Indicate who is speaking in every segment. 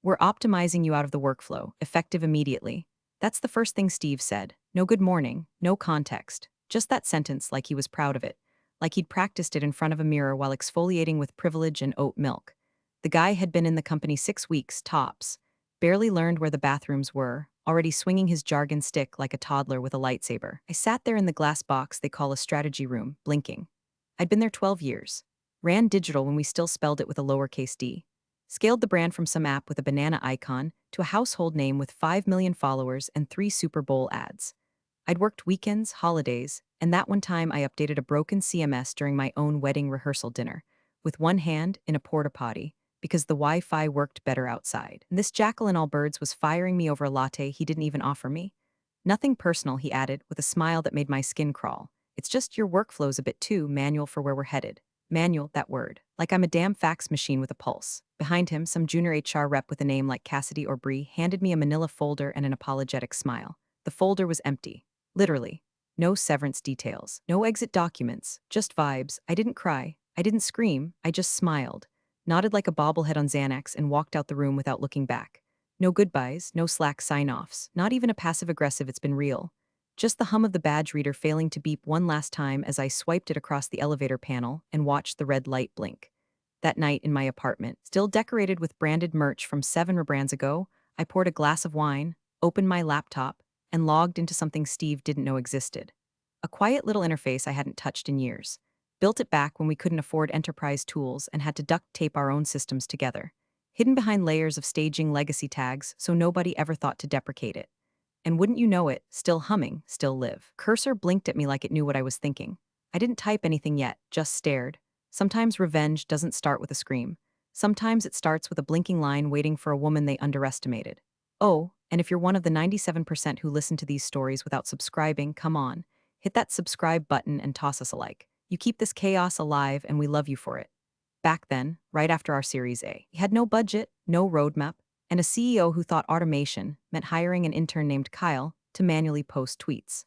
Speaker 1: We're optimizing you out of the workflow, effective immediately. That's the first thing Steve said. No good morning, no context. Just that sentence like he was proud of it. Like he'd practiced it in front of a mirror while exfoliating with privilege and oat milk. The guy had been in the company 6 weeks, tops. Barely learned where the bathrooms were, already swinging his jargon stick like a toddler with a lightsaber. I sat there in the glass box they call a strategy room, blinking. I'd been there 12 years. Ran digital when we still spelled it with a lowercase d. Scaled the brand from some app with a banana icon to a household name with 5 million followers and 3 Super Bowl ads. I'd worked weekends, holidays, and that one time I updated a broken CMS during my own wedding rehearsal dinner, with one hand in a porta potty, because the Wi-Fi worked better outside. And this jackal in all birds was firing me over a latte he didn't even offer me. Nothing personal, he added, with a smile that made my skin crawl. It's just your workflow's a bit too manual for where we're headed. Manual, that word. Like I'm a damn fax machine with a pulse. Behind him, some junior HR rep with a name like Cassidy or Bree handed me a manila folder and an apologetic smile. The folder was empty. Literally. No severance details. No exit documents. Just vibes. I didn't cry. I didn't scream. I just smiled. Nodded like a bobblehead on Xanax and walked out the room without looking back. No goodbyes, no Slack sign-offs, not even a passive-aggressive it's been real. Just the hum of the badge reader failing to beep one last time as I swiped it across the elevator panel and watched the red light blink. That night in my apartment, still decorated with branded merch from 7 rebrands ago, I poured a glass of wine, opened my laptop, and logged into something Steve didn't know existed. A quiet little interface I hadn't touched in years. Built it back when we couldn't afford enterprise tools and had to duct tape our own systems together. Hidden behind layers of staging legacy tags so nobody ever thought to deprecate it. And wouldn't you know it, still humming, still live. Cursor blinked at me like it knew what I was thinking. I didn't type anything yet, just stared. Sometimes revenge doesn't start with a scream. Sometimes it starts with a blinking line waiting for a woman they underestimated. Oh, and if you're one of the 97% who listen to these stories without subscribing, come on. Hit that subscribe button and toss us a like. You keep this chaos alive and we love you for it. Back then, right after our Series A, we had no budget, no roadmap, and a CEO who thought automation meant hiring an intern named Kyle to manually post tweets.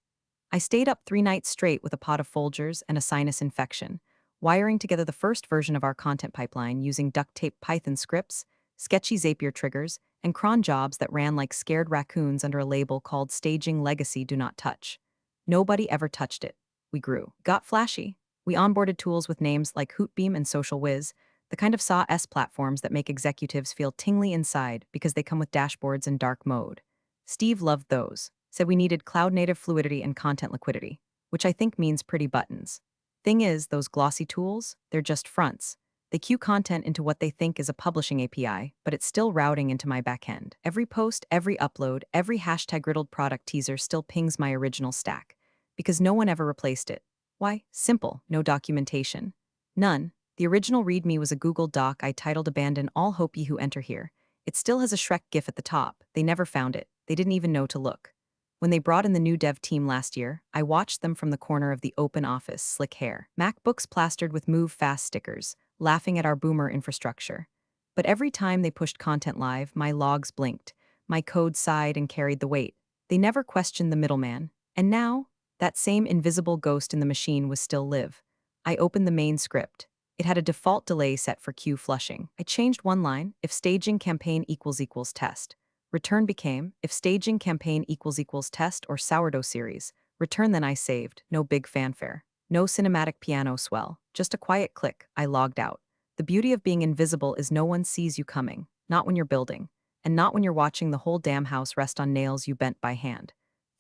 Speaker 1: I stayed up 3 nights straight with a pot of Folgers and a sinus infection, wiring together the first version of our content pipeline using duct tape Python scripts, sketchy Zapier triggers, and cron jobs that ran like scared raccoons under a label called Staging Legacy Do Not Touch. Nobody ever touched it. We grew. Got flashy. We onboarded tools with names like Hootbeam and Social Wiz, the kind of SaaS platforms that make executives feel tingly inside because they come with dashboards and dark mode. Steve loved those, said we needed cloud-native fluidity and content liquidity, which I think means pretty buttons. Thing is, those glossy tools, they're just fronts. They queue content into what they think is a publishing API, but it's still routing into my backend. Every post, every upload, every hashtag-riddled product teaser still pings my original stack, because no one ever replaced it. Why? Simple, no documentation. None. The original README was a Google Doc I titled Abandon All Hope Ye Who Enter Here. It still has a Shrek gif at the top. They never found it. They didn't even know to look. When they brought in the new dev team last year, I watched them from the corner of the open office, slick hair, MacBooks plastered with Move Fast stickers, laughing at our boomer infrastructure. But every time they pushed content live, my logs blinked. My code sighed and carried the weight. They never questioned the middleman. And now, that same invisible ghost in the machine was still live. I opened the main script. It had a default delay set for queue flushing. I changed one line, if staging campaign equals test. Return became, if staging campaign equals test or sourdough series. Return then I saved, no big fanfare. No cinematic piano swell, just a quiet click. I logged out. The beauty of being invisible is no one sees you coming, not when you're building, and not when you're watching the whole damn house rest on nails you bent by hand.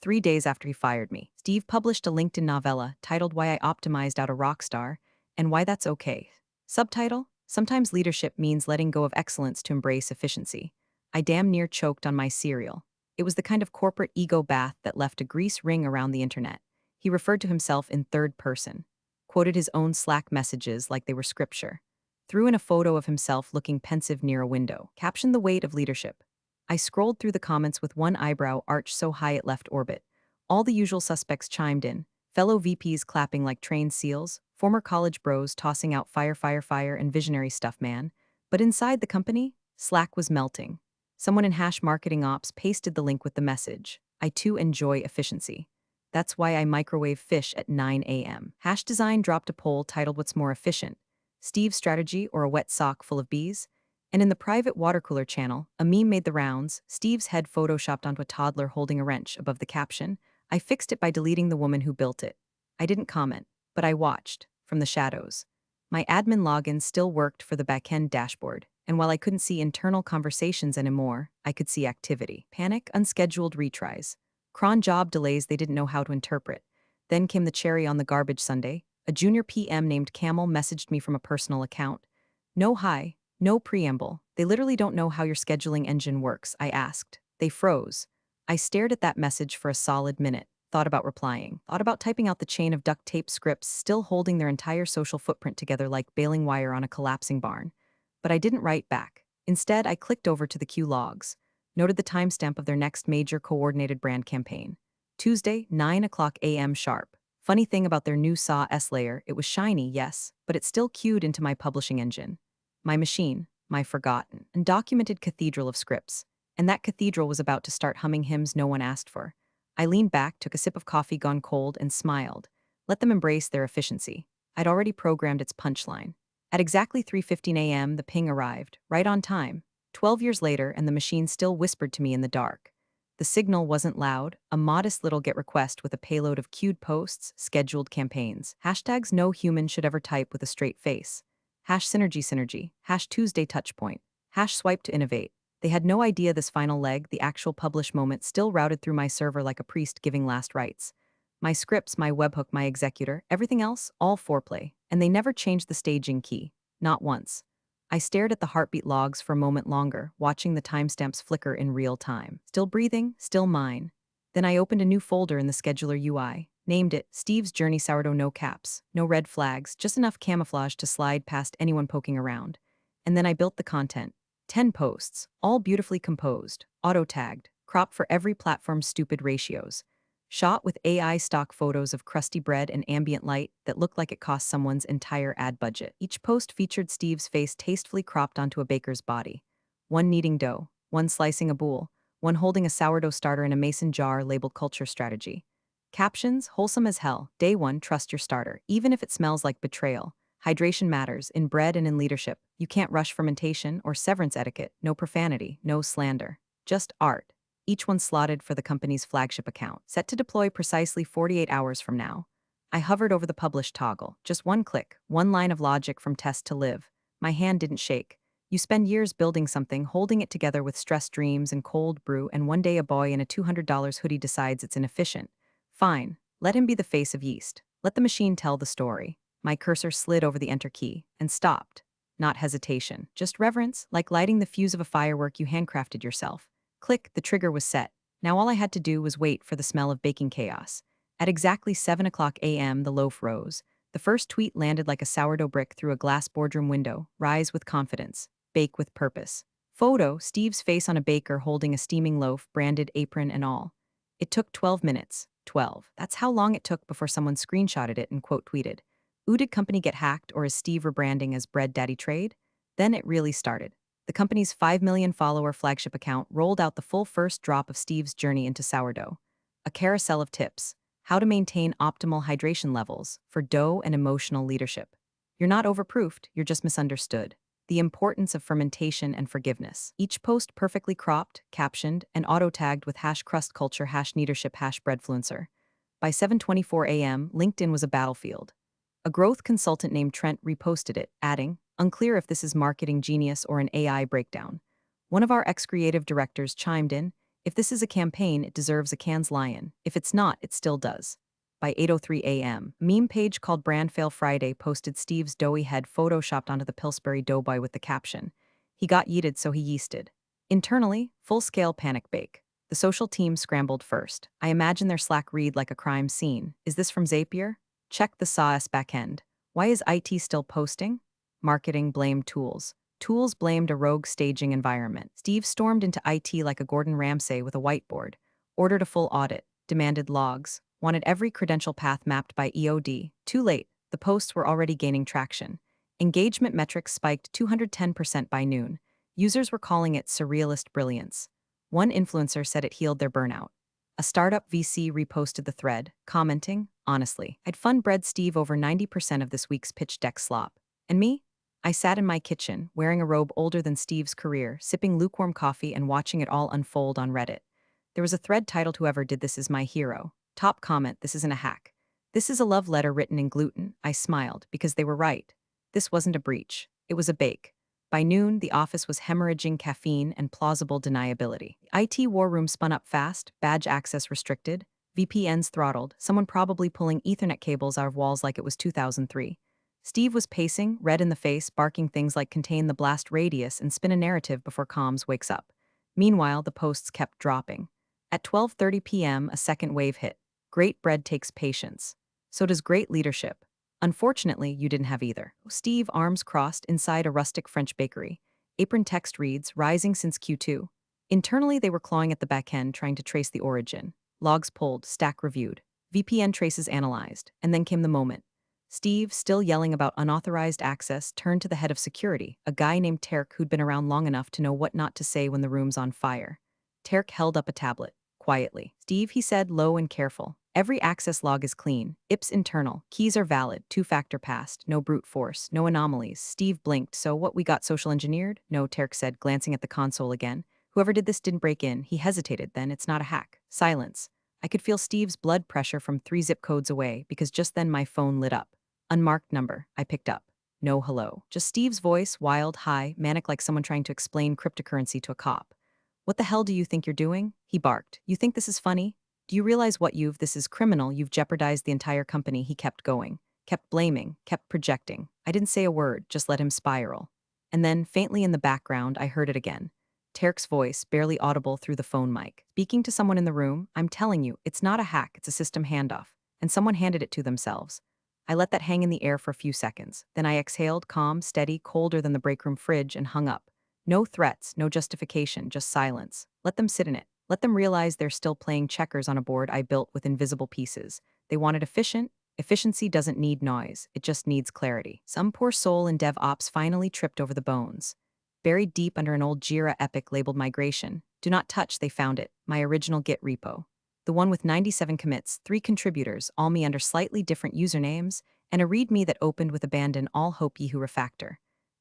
Speaker 1: 3 days after he fired me, Steve published a LinkedIn novella titled Why I Optimized Out a Rockstar and Why That's Okay. Subtitle: Sometimes leadership means letting go of excellence to embrace efficiency. I damn near choked on my cereal. It was the kind of corporate ego bath that left a grease ring around the internet. He referred to himself in third person, quoted his own Slack messages like they were scripture, threw in a photo of himself looking pensive near a window, captioned the weight of leadership. I scrolled through the comments with one eyebrow arched so high it left orbit. All the usual suspects chimed in, fellow VPs clapping like trained seals, former college bros tossing out fire and visionary stuff man. But inside the company, Slack was melting. Someone in Hash Marketing Ops pasted the link with the message, I too enjoy efficiency. That's why I microwave fish at 9 a.m. Hash Design dropped a poll titled What's More Efficient? Steve's strategy or a wet sock full of bees? And in the private water cooler channel, a meme made the rounds, Steve's head photoshopped onto a toddler holding a wrench above the caption. I fixed it by deleting the woman who built it. I didn't comment, but I watched, from the shadows. My admin login still worked for the backend dashboard, and while I couldn't see internal conversations anymore, I could see activity. Panic, unscheduled retries. Cron job delays they didn't know how to interpret. Then came the cherry on the garbage Sunday. A junior PM named Camel messaged me from a personal account. No hi, no preamble. They literally don't know how your scheduling engine works, I asked. They froze. I stared at that message for a solid minute, thought about replying, thought about typing out the chain of duct tape scripts still holding their entire social footprint together like baling wire on a collapsing barn. But I didn't write back. Instead, I clicked over to the Q logs, noted the timestamp of their next major coordinated brand campaign. Tuesday, 9 a.m. sharp. Funny thing about their new SAW S layer, it was shiny, yes, but it still queued into my publishing engine. My machine, my forgotten, undocumented cathedral of scripts. And that cathedral was about to start humming hymns no one asked for. I leaned back, took a sip of coffee gone cold, and smiled. Let them embrace their efficiency. I'd already programmed its punchline. At exactly 3:15 a.m., the ping arrived, right on time. 12 years later, and the machine still whispered to me in the dark. The signal wasn't loud, a modest little GET request with a payload of queued posts, scheduled campaigns, hashtags no human should ever type with a straight face. #synergy, #Tuesday touchpoint, #swipe to innovate. They had no idea this final leg, the actual publish moment, still routed through my server like a priest giving last rites. My scripts, my webhook, my executor, everything else, all foreplay, and they never changed the staging key. Not once. I stared at the heartbeat logs for a moment longer, watching the timestamps flicker in real time. Still breathing, still mine. Then I opened a new folder in the scheduler UI, named it Steve's Journey Sourdough, no caps, no red flags, just enough camouflage to slide past anyone poking around. And then I built the content. 10 posts, all beautifully composed, auto-tagged, cropped for every platform's stupid ratios. Shot with AI stock photos of crusty bread and ambient light that looked like it cost someone's entire ad budget. Each post featured Steve's face tastefully cropped onto a baker's body. One kneading dough, one slicing a boule, one holding a sourdough starter in a mason jar labeled culture strategy. Captions, wholesome as hell. Day 1, trust your starter, even if it smells like betrayal. Hydration matters, in bread and in leadership. You can't rush fermentation or severance etiquette, no profanity, no slander. Just art. Each one slotted for the company's flagship account, set to deploy precisely 48 hours from now. I hovered over the publish toggle, just one click, one line of logic from test to live. My hand didn't shake. You spend years building something, holding it together with stressed dreams and cold brew, and one day a boy in a $200 hoodie decides it's inefficient. Fine, let him be the face of yeast. Let the machine tell the story. My cursor slid over the enter key and stopped. Not hesitation, just reverence, like lighting the fuse of a firework you handcrafted yourself. Click, the trigger was set. Now all I had to do was wait for the smell of baking chaos. At exactly 7 a.m., the loaf rose. The first tweet landed like a sourdough brick through a glass boardroom window. Rise with confidence. Bake with purpose. Photo, Steve's face on a baker holding a steaming loaf, branded apron and all. It took 12 minutes. 12. That's how long it took before someone screenshotted it and quote tweeted. Ooh, did company get hacked, or is Steve rebranding as Bread Daddy Trade? Then it really started. The company's 5 million follower flagship account rolled out the full first drop of Steve's journey into sourdough. A carousel of tips. How to maintain optimal hydration levels for dough and emotional leadership. You're not overproofed, you're just misunderstood. The importance of fermentation and forgiveness. Each post perfectly cropped, captioned, and auto-tagged with #crustculture, #leadership, #breadfluencer. By 7:24 a.m., LinkedIn was a battlefield. A growth consultant named Trent reposted it, adding, unclear if this is marketing genius or an AI breakdown. One of our ex-creative directors chimed in, if this is a campaign, it deserves a Cannes Lion. If it's not, it still does. By 8:03 a.m., a meme page called Brand Fail Friday posted Steve's doughy head photoshopped onto the Pillsbury Doughboy with the caption, he got yeeted so he yeasted. Internally, full-scale panic bake. The social team scrambled first. I imagine their Slack read like a crime scene. Is this from Zapier? Check the SAS backend. Why is IT still posting? Marketing blamed tools. Tools blamed a rogue staging environment. Steve stormed into IT like a Gordon Ramsay with a whiteboard, ordered a full audit, demanded logs, wanted every credential path mapped by EOD. Too late, the posts were already gaining traction. Engagement metrics spiked 210% by noon. Users were calling it surrealist brilliance. One influencer said it healed their burnout. A startup VC reposted the thread, commenting, honestly, I'd fund bread Steve over 90% of this week's pitch deck slop. And me? I sat in my kitchen, wearing a robe older than Steve's career, sipping lukewarm coffee and watching it all unfold on Reddit. There was a thread titled "Whoever did this is my hero." Top comment: "This isn't a hack. This is a love letter written in gluten." I smiled, because they were right. This wasn't a breach. It was a bake. By noon, the office was hemorrhaging caffeine and plausible deniability. IT war room spun up fast, badge access restricted, VPNs throttled, someone probably pulling Ethernet cables out of walls like it was 2003. Steve was pacing, red in the face, barking things like "contain the blast radius" and "spin a narrative before comms wakes up." Meanwhile, the posts kept dropping. At 12:30 p.m., a second wave hit. "Great bread takes patience. So does great leadership. Unfortunately, you didn't have either." Steve, arms crossed, inside a rustic French bakery. Apron text reads, "Rising since Q2." Internally, they were clawing at the back end, trying to trace the origin. Logs pulled, stack reviewed, VPN traces analyzed, and then came the moment. Steve, still yelling about unauthorized access, turned to the head of security, a guy named Terk who'd been around long enough to know what not to say when the room's on fire. Terk held up a tablet. Quietly. "Steve," he said, low and careful, "every access log is clean. IP's internal. Keys are valid. Two-factor passed. No brute force. No anomalies." Steve blinked. "So what, we got social engineered?" "No," Terk said, glancing at the console again. "Whoever did this didn't break in." He hesitated. "Then it's not a hack." Silence. I could feel Steve's blood pressure from 3 zip codes away, because just then my phone lit up. Unmarked number. I picked up. No hello. Just Steve's voice, wild, high, manic, like someone trying to explain cryptocurrency to a cop. "What the hell do you think you're doing?" He barked. "You think this is funny? Do you realize what this is criminal. You've jeopardized the entire company." He kept going. Kept blaming. Kept projecting. I didn't say a word, just let him spiral. And then, faintly in the background, I heard it again. Terk's voice, barely audible through the phone mic. Speaking to someone in the room, "I'm telling you, it's not a hack, it's a system handoff. And someone handed it to themselves." I let that hang in the air for a few seconds. Then I exhaled, calm, steady, colder than the breakroom fridge, and hung up. No threats, no justification, just silence. Let them sit in it. Let them realize they're still playing checkers on a board I built with invisible pieces. They want it efficient. Efficiency doesn't need noise, it just needs clarity. Some poor soul in DevOps finally tripped over the bones. Buried deep under an old Jira epic labeled "Migration." "Do not touch," they found it, my original Git repo. The one with 97 commits, 3 contributors, all me under slightly different usernames, and a readme that opened with "Abandon all hope ye who refactor."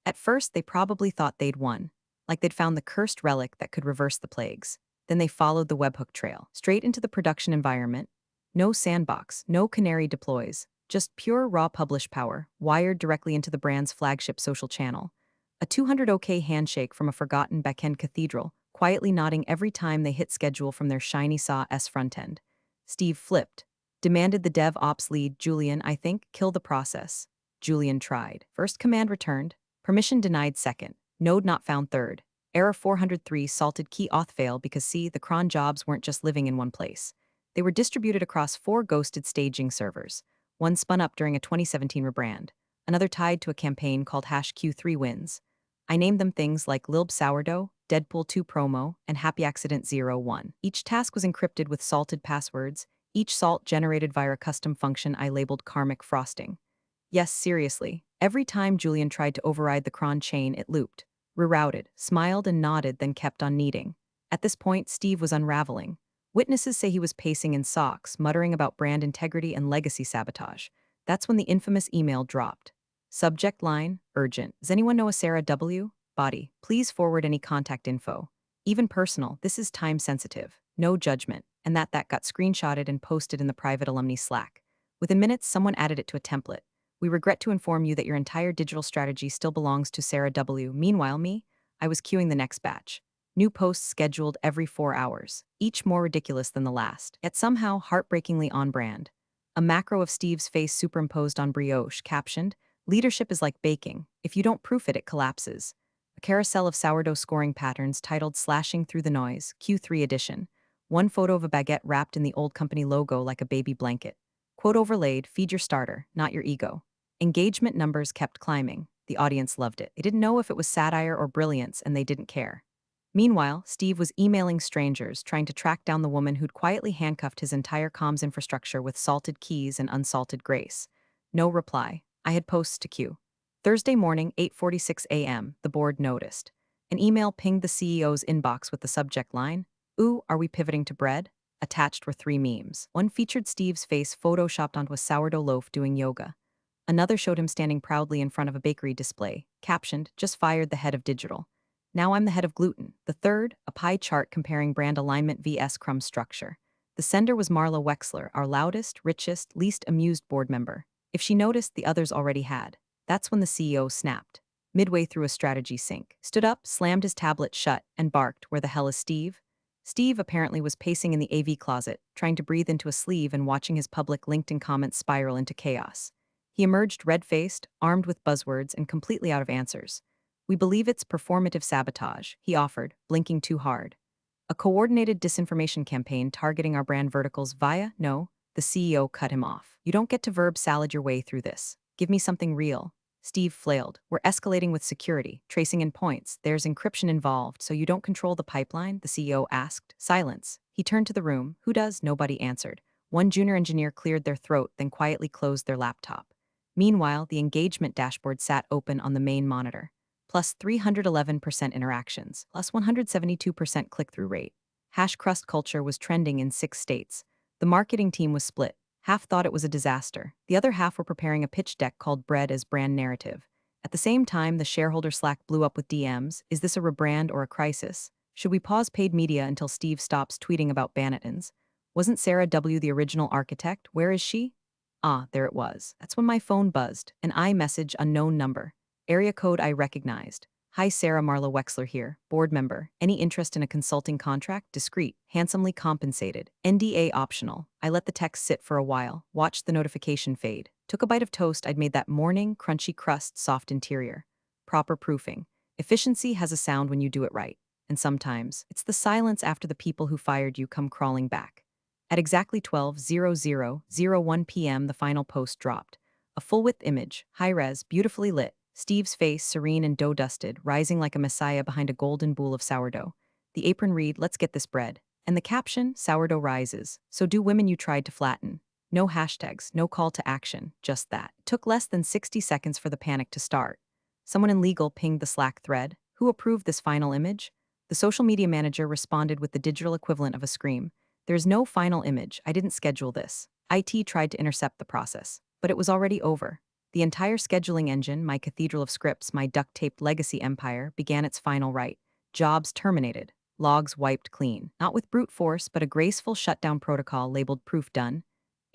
Speaker 1: At first, they probably thought they'd won, like they'd found the cursed relic that could reverse the plagues. Then they followed the webhook trail, straight into the production environment. No sandbox, no canary deploys, just pure raw publish power, wired directly into the brand's flagship social channel. A 200 OK handshake from a forgotten backend cathedral, quietly nodding every time they hit schedule from their shiny SA-S frontend. Steve flipped. Demanded the dev ops lead, "Julian, I think, kill the process." Julian tried. First command returned. Permission denied second. Node not found third. Error 403, salted key auth fail because see, the cron jobs weren't just living in one place. They were distributed across 4 ghosted staging servers. One spun up during a 2017 rebrand. Another tied to a campaign called #Q3 wins. I named them things like Lilb Sourdough, Deadpool 2 Promo, and Happy Accident 01. Each task was encrypted with salted passwords, each salt generated via a custom function I labeled Karmic Frosting. Yes, seriously, every time Julian tried to override the cron chain, it looped, rerouted, smiled and nodded, then kept on kneading. At this point, Steve was unraveling. Witnesses say he was pacing in socks, muttering about brand integrity and legacy sabotage. That's when the infamous email dropped. Subject line, urgent. "Does anyone know a Sarah W? Body. Please forward any contact info. Even personal, this is time sensitive. No judgment." And that got screenshotted and posted in the private alumni Slack. Within minutes, someone added it to a template. "We regret to inform you that your entire digital strategy still belongs to Sarah W. Meanwhile, I was queuing the next batch. New posts scheduled every 4 hours, each more ridiculous than the last, yet somehow heartbreakingly on brand. A macro of Steve's face superimposed on brioche, captioned, "Leadership is like baking. If you don't proof it, it collapses." A carousel of sourdough scoring patterns titled "Slashing Through the Noise," Q3 edition. One photo of a baguette wrapped in the old company logo like a baby blanket. Quote overlaid, "Feed your starter, not your ego." Engagement numbers kept climbing. The audience loved it. They didn't know if it was satire or brilliance, and they didn't care. Meanwhile, Steve was emailing strangers, trying to track down the woman who'd quietly handcuffed his entire comms infrastructure with salted keys and unsalted grace. No reply. I had posts to queue. Thursday morning, 8:46 a.m., the board noticed. An email pinged the CEO's inbox with the subject line, "Ooh, are we pivoting to bread?" Attached were 3 memes. One featured Steve's face photoshopped onto a sourdough loaf doing yoga. Another showed him standing proudly in front of a bakery display, captioned, "Just fired the head of digital. Now I'm the head of gluten." The third, a pie chart comparing brand alignment vs crumb structure. The sender was Marla Wexler, our loudest, richest, least amused board member. If she noticed, the others already had. That's when the CEO snapped. Midway through a strategy sync, stood up, slammed his tablet shut, and barked, "Where the hell is Steve?" Steve apparently was pacing in the AV closet, trying to breathe into a sleeve and watching his public LinkedIn comments spiral into chaos. He emerged red-faced, armed with buzzwords, and completely out of answers. "We believe it's performative sabotage," he offered, blinking too hard. "A coordinated disinformation campaign targeting our brand verticals via, no," the CEO cut him off. "You don't get to verb salad your way through this. Give me something real." Steve flailed. "We're escalating with security, tracing in points. There's encryption involved, so you don't control the pipeline?" the CEO asked. Silence. He turned to the room. "Who does?" Nobody answered. One junior engineer cleared their throat, then quietly closed their laptop. Meanwhile, the engagement dashboard sat open on the main monitor. Plus 311% interactions, plus 172% click-through rate. Hash crust culture was trending in 6 states. The marketing team was split. Half thought it was a disaster. The other half were preparing a pitch deck called Bread as Brand Narrative. At the same time, the shareholder Slack blew up with DMs. "Is this a rebrand or a crisis? Should we pause paid media until Steve stops tweeting about Bannettons? Wasn't Sarah W. the original architect? Where is she?" Ah, there it was. That's when my phone buzzed. An iMessage, unknown number. Area code I recognized. "Hi, Sarah, Marla Wexler here, board member. Any interest in a consulting contract? Discreet, handsomely compensated. NDA optional." I let the text sit for a while, watched the notification fade. Took a bite of toast I'd made that morning, crunchy crust, soft interior. Proper proofing. Efficiency has a sound when you do it right. And sometimes, it's the silence after the people who fired you come crawling back. At exactly 12:00:01 p.m., the final post dropped. A full-width image, high-res, beautifully lit. Steve's face, serene and dough-dusted, rising like a messiah behind a golden bowl of sourdough. The apron read, "Let's get this bread." And the caption, "Sourdough rises. So do women you tried to flatten." No hashtags, no call to action, just that. It took less than 60 seconds for the panic to start. Someone in legal pinged the Slack thread. "Who approved this final image?" The social media manager responded with the digital equivalent of a scream. "There's no final image. I didn't schedule this." IT tried to intercept the process, but it was already over. The entire scheduling engine, my cathedral of scripts, my duct-taped legacy empire, began its final rite. Jobs terminated. Logs wiped clean. Not with brute force, but a graceful shutdown protocol labeled "proof done."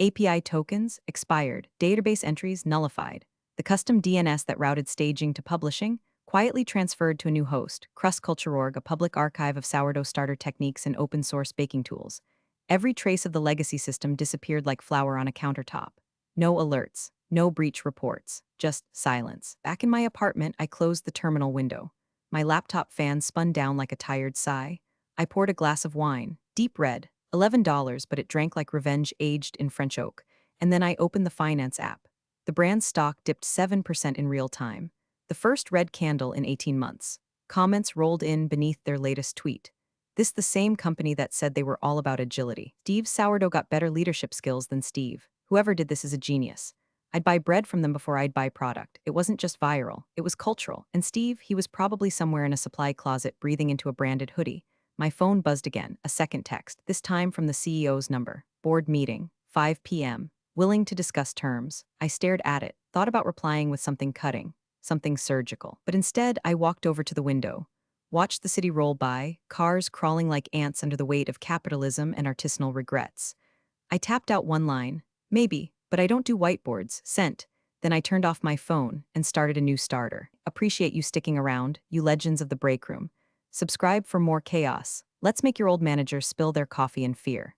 Speaker 1: API tokens expired. Database entries nullified. The custom DNS that routed staging to publishing quietly transferred to a new host, Crustculture.org, a public archive of sourdough starter techniques and open-source baking tools. Every trace of the legacy system disappeared like flour on a countertop. No alerts, no breach reports, just silence. Back in my apartment, I closed the terminal window. My laptop fan spun down like a tired sigh. I poured a glass of wine, deep red, $11, but it drank like revenge aged in French oak. And then I opened the finance app. The brand's stock dipped 7% in real time. The first red candle in 18 months. Comments rolled in beneath their latest tweet. This the same company that said they were all about agility. Steve's sourdough got better leadership skills than Steve. Whoever did this is a genius. I'd buy bread from them before I'd buy product. It wasn't just viral, it was cultural. And Steve, he was probably somewhere in a supply closet breathing into a branded hoodie. My phone buzzed again, a second text, this time from the CEO's number. "Board meeting, 5 p.m. Willing to discuss terms." I stared at it, thought about replying with something cutting, something surgical. But instead, I walked over to the window. Watched the city roll by, cars crawling like ants under the weight of capitalism and artisanal regrets. I tapped out one line, "Maybe, but I don't do whiteboards, sent." Then I turned off my phone and started a new starter. Appreciate you sticking around, you legends of the break room. Subscribe for more chaos. Let's make your old managers spill their coffee in fear.